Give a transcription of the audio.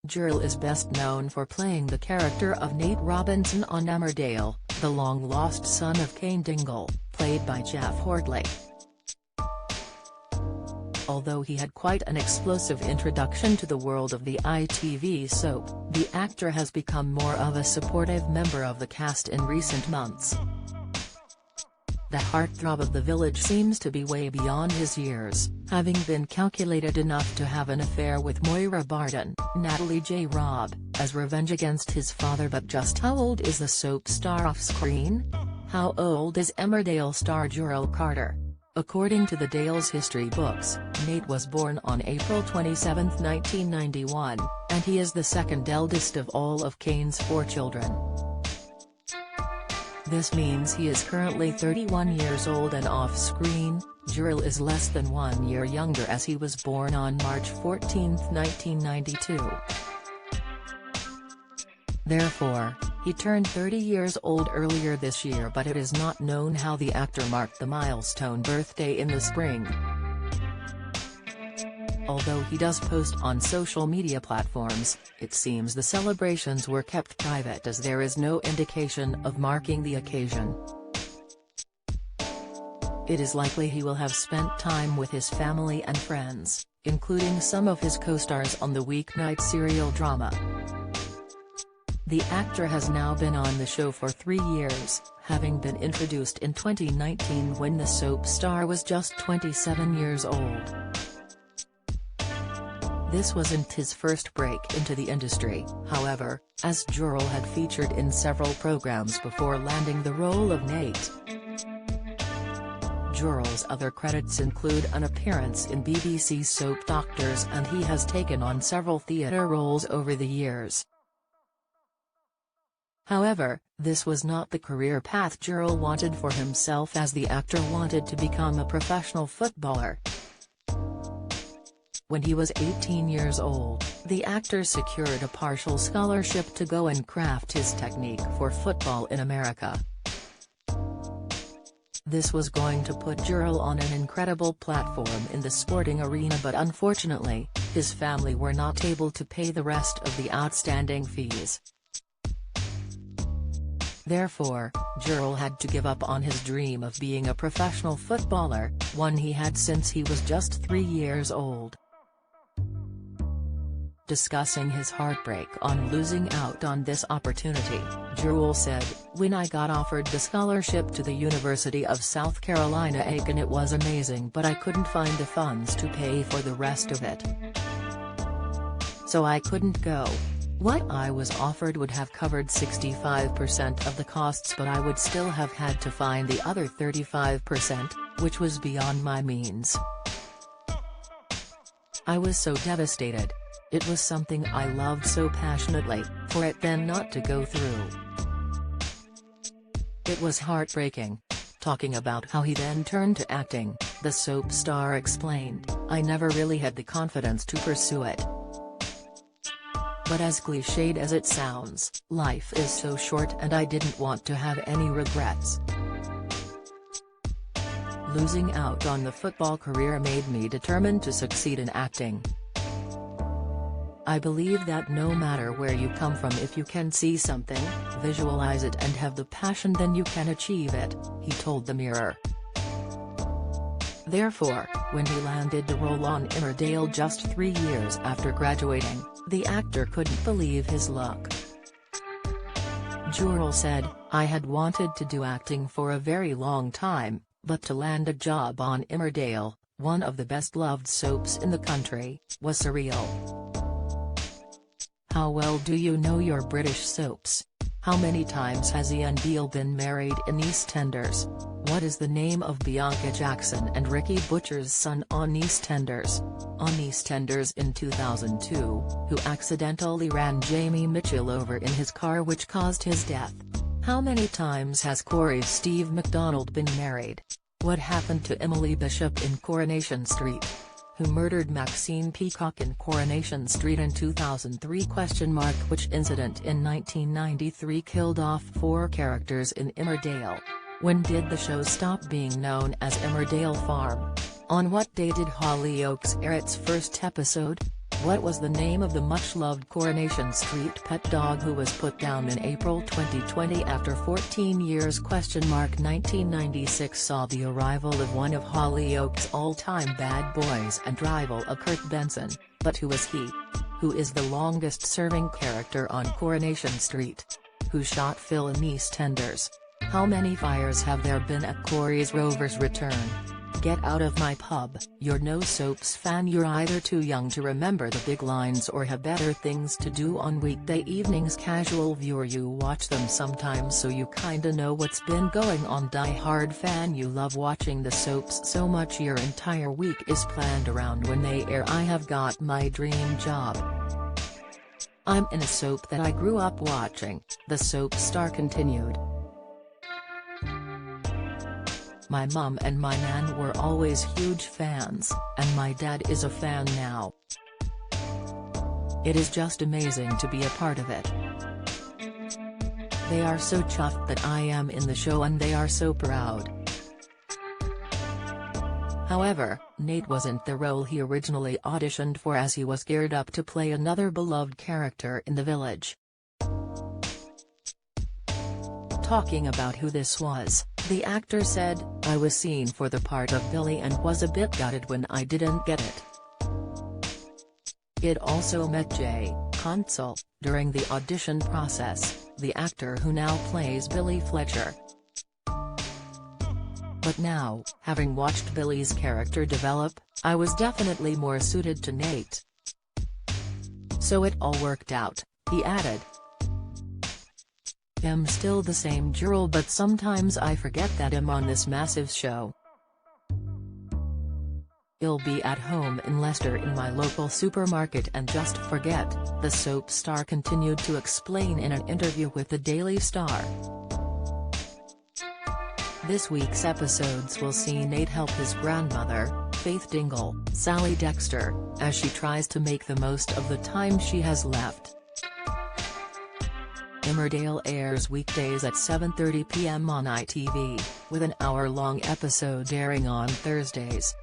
Jurell is best known for playing the character of Nate Robinson on Emmerdale, the long-lost son of Cain Dingle, played by Jeff Hortley. Although he had quite an explosive introduction to the world of the ITV soap, the actor has become more of a supportive member of the cast in recent months. The heartthrob of the village seems to be way beyond his years, having been calculated enough to have an affair with Moira Barton, Natalie J. Robb, as revenge against his father. But just how old is the soap star off-screen? How old is Emmerdale star Jurell Carter? According to the Dale's history books, Nate was born on April 27, 1991, and he is the second eldest of all of Cain's 4 children. This means he is currently 31 years old, and off-screen, Jurell is less than 1 year younger, as he was born on March 14, 1992. Therefore, he turned 30 years old earlier this year, but it is not known how the actor marked the milestone birthday in the spring. Although he does post on social media platforms, it seems the celebrations were kept private, as there is no indication of marking the occasion. It is likely he will have spent time with his family and friends, including some of his co-stars on the weeknight serial drama. The actor has now been on the show for 3 years, having been introduced in 2019 when the soap star was just 27 years old. This wasn't his first break into the industry, however, as Jurell had featured in several programs before landing the role of Nate. Jurell's other credits include an appearance in BBC soap Doctors, and he has taken on several theatre roles over the years. However, this was not the career path Jurell wanted for himself, as the actor wanted to become a professional footballer. When he was 18 years old, the actor secured a partial scholarship to go and craft his technique for football in America. This was going to put Jurell on an incredible platform in the sporting arena, but unfortunately, his family were not able to pay the rest of the outstanding fees. Therefore, Jurell had to give up on his dream of being a professional footballer, one he had since he was just 3 years old. Discussing his heartbreak on losing out on this opportunity, Jurell said, "When I got offered the scholarship to the University of South Carolina Aiken, it was amazing, but I couldn't find the funds to pay for the rest of it. So I couldn't go. What I was offered would have covered 65% of the costs, but I would still have had to find the other 35%, which was beyond my means. I was so devastated. It was something I loved so passionately, for it then not to go through. It was heartbreaking." Talking about how he then turned to acting, the soap star explained, "I never really had the confidence to pursue it. But as cliched as it sounds, life is so short, and I didn't want to have any regrets. Losing out on the football career made me determined to succeed in acting. I believe that no matter where you come from, if you can see something, visualize it and have the passion, then you can achieve it," he told the Mirror. Therefore, when he landed the role on Emmerdale just 3 years after graduating, the actor couldn't believe his luck. Jurell said, "I had wanted to do acting for a very long time, but to land a job on Emmerdale, one of the best-loved soaps in the country, was surreal." How well do you know your British soaps? How many times has Ian Beale been married in EastEnders? What is the name of Bianca Jackson and Ricky Butcher's son on EastEnders? On EastEnders in 2002, who accidentally ran Jamie Mitchell over in his car, which caused his death? How many times has Corey's Steve MacDonald been married? What happened to Emily Bishop in Coronation Street? Who murdered Maxine Peacock in Coronation Street in 2003? Which incident in 1993 killed off 4 characters in Emmerdale? When did the show stop being known as Emmerdale Farm? On what day did Hollyoaks air its first episode? What was the name of the much-loved Coronation Street pet dog who was put down in April 2020 after 14 years? 1996 saw the arrival of one of Hollyoaks' all-time bad boys and rival of Kurt Benson, but who is he? Who is the longest-serving character on Coronation Street? Who shot Phil in EastEnders? How many fires have there been at Corey's Rover's return? Get out of my pub, you're no soaps fan. You're either too young to remember the big lines or have better things to do on weekday evenings. Casual viewer, you watch them sometimes so you kinda know what's been going on. Die-hard fan, you love watching the soaps so much your entire week is planned around when they air. I have got my dream job. I'm in a soap that I grew up watching, the soap star continued. My mum and my nan were always huge fans, and my dad is a fan now. It is just amazing to be a part of it. They are so chuffed that I am in the show and they are so proud. However, Nate wasn't the role he originally auditioned for, as he was geared up to play another beloved character in The Village. Talking about who this was, the actor said, "I was seen for the part of Billy and was a bit gutted when I didn't get it." It also met Jay Consul during the audition process, the actor who now plays Billy Fletcher. But now, having watched Billy's character develop, I was definitely more suited to Nate. So it all worked out, he added. I'm still the same Jurell, but sometimes I forget that I'm on this massive show. I'll be at home in Leicester in my local supermarket and just forget, the soap star continued to explain in an interview with the Daily Star. This week's episodes will see Nate help his grandmother, Faith Dingle, Sally Dexter, as she tries to make the most of the time she has left. Emmerdale airs weekdays at 7:30 p.m. on ITV, with an hour-long episode airing on Thursdays.